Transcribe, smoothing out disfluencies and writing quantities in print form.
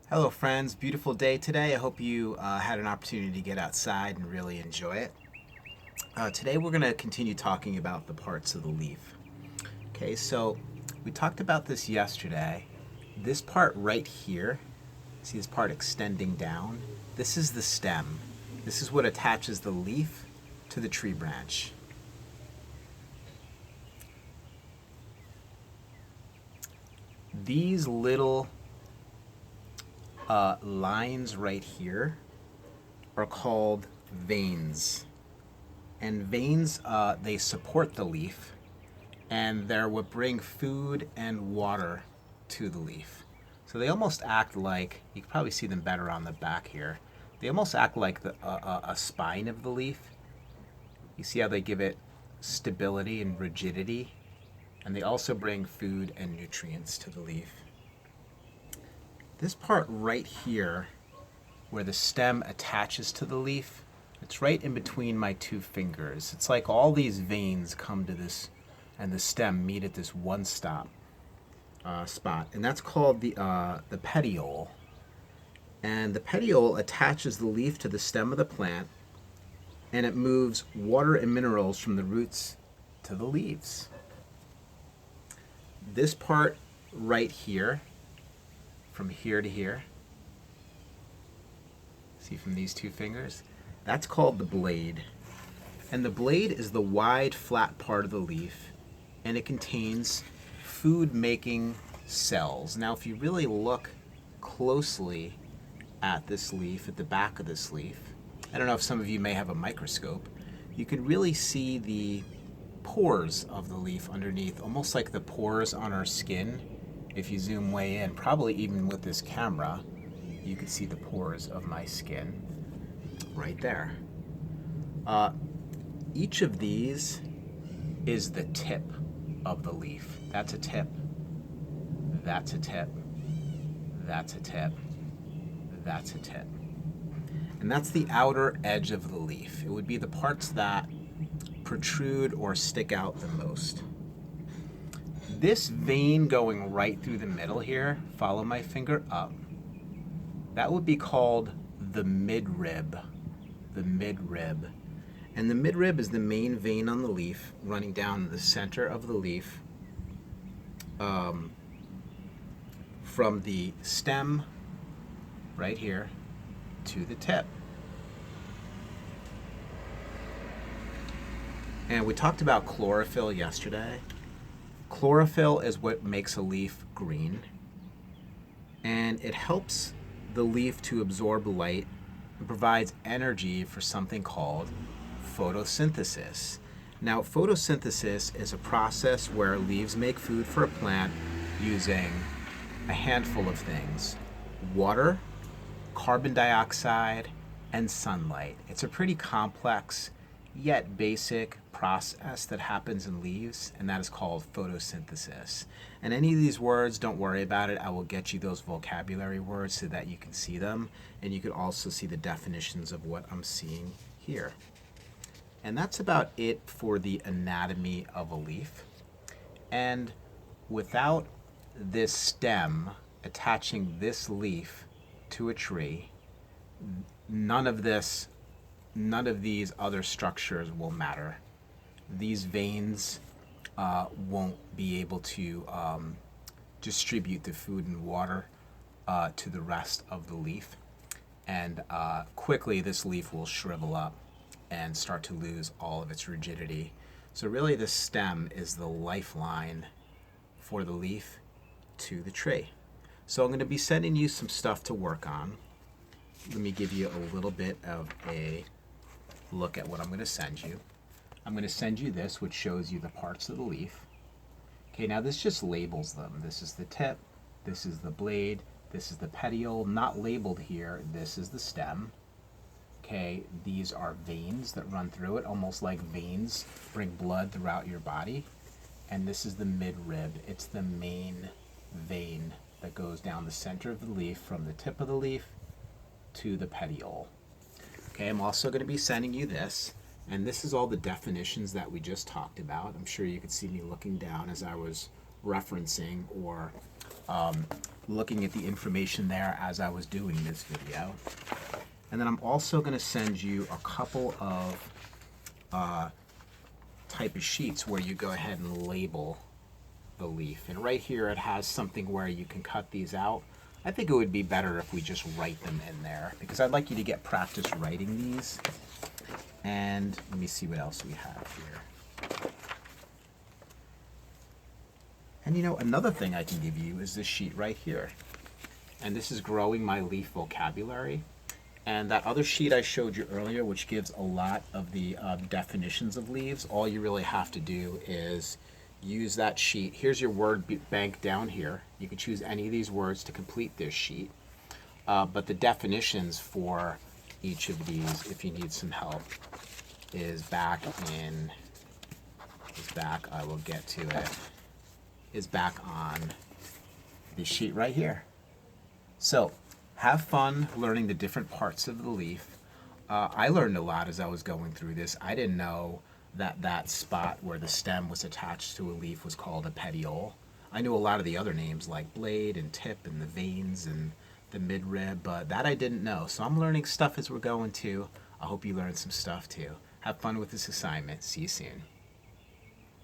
Hello, friends. Beautiful day today. I hope you had an opportunity to get outside and really enjoy it. Today, we're going to continue talking about the parts of the leaf. Okay, so we talked about this yesterday. This part right here, see this part extending down? This is the stem. This is what attaches the leaf to the tree branch. These little lines right here are called veins. And veins, they support the leaf, and they're what bring food and water to the leaf. So they almost act like, you can probably see them better on the back here. They almost act like a spine of the leaf. You see how they give it stability and rigidity? And they also bring food and nutrients to the leaf. This part right here, where the stem attaches to the leaf, it's right in between my two fingers. It's like all these veins come to this, and the stem meet at this one spot, and that's called the petiole. And the petiole attaches the leaf to the stem of the plant, and it moves water and minerals from the roots to the leaves. This part right here, from here to here, see from these two fingers, that's called the blade. And the blade is the wide, flat part of the leaf, and it contains food-making cells. Now, if you really look closely at this leaf, at the back of this leaf, I don't know if some of you may have a microscope, you can really see the pores of the leaf underneath, almost like the pores on our skin. If you zoom way in, probably even with this camera, you can see the pores of my skin right there. Each of these is the tip of the leaf. That's a tip. That's a tip. That's a tip. That's a tip. And that's the outer edge of the leaf. It would be the parts that protrude or stick out the most. This vein going right through the middle here, follow my finger up, that would be called the midrib. The midrib. And the midrib is the main vein on the leaf, running down the center of the leaf, from the stem right here to the tip. And we talked about chlorophyll yesterday. Chlorophyll is what makes a leaf green, and it helps the leaf to absorb light and provides energy for something called photosynthesis. Now, photosynthesis is a process where leaves make food for a plant using a handful of things: water, carbon dioxide, and sunlight. It's a pretty complex yet basic process that happens in leaves, and that is called photosynthesis. And any of these words, don't worry about it. I will get you those vocabulary words so that you can see them, and you can also see the definitions of what I'm seeing here. And that's about it for the anatomy of a leaf. And without this stem attaching this leaf to a tree, none of these other structures will matter. These veins won't be able to distribute the food and water to the rest of the leaf. And quickly this leaf will shrivel up and start to lose all of its rigidity. So really the stem is the lifeline for the leaf to the tree. So I'm going to be sending you some stuff to work on. Let me give you a little bit of a look at what I'm going to send you. I'm going to send you this, which shows you the parts of the leaf. Okay, now this just labels them. This is the tip, this is the blade, this is the petiole, not labeled here. This is the stem. Okay, these are veins that run through it, almost like veins bring blood throughout your body. And this is the midrib. It's the main vein that goes down the center of the leaf from the tip of the leaf to the petiole. Okay, I'm also going to be sending you this, and this is all the definitions that we just talked about. I'm sure you could see me looking down as I was referencing or looking at the information there as I was doing this video. And then I'm also going to send you a couple of type of sheets where you go ahead and label the leaf. And right here it has something where you can cut these out. I think it would be better if we just write them in there, because I'd like you to get practice writing these. And let me see what else we have here. And you know, another thing I can give you is this sheet right here. And this is growing my leaf vocabulary. And that other sheet I showed you earlier, which gives a lot of the definitions of leaves, all you really have to do is use that sheet. Here's your word bank down here. You can choose any of these words to complete this sheet. But the definitions for each of these, if you need some help, is back, I will get to it, is back on the sheet right here. So have fun learning the different parts of the leaf. I learned a lot as I was going through this. I didn't know that that spot where the stem was attached to a leaf was called a petiole. I knew a lot of the other names like blade and tip and the veins and the midrib, but that I didn't know. So I'm learning stuff as we're going too. I hope you learned some stuff too. Have fun with this assignment. See you soon.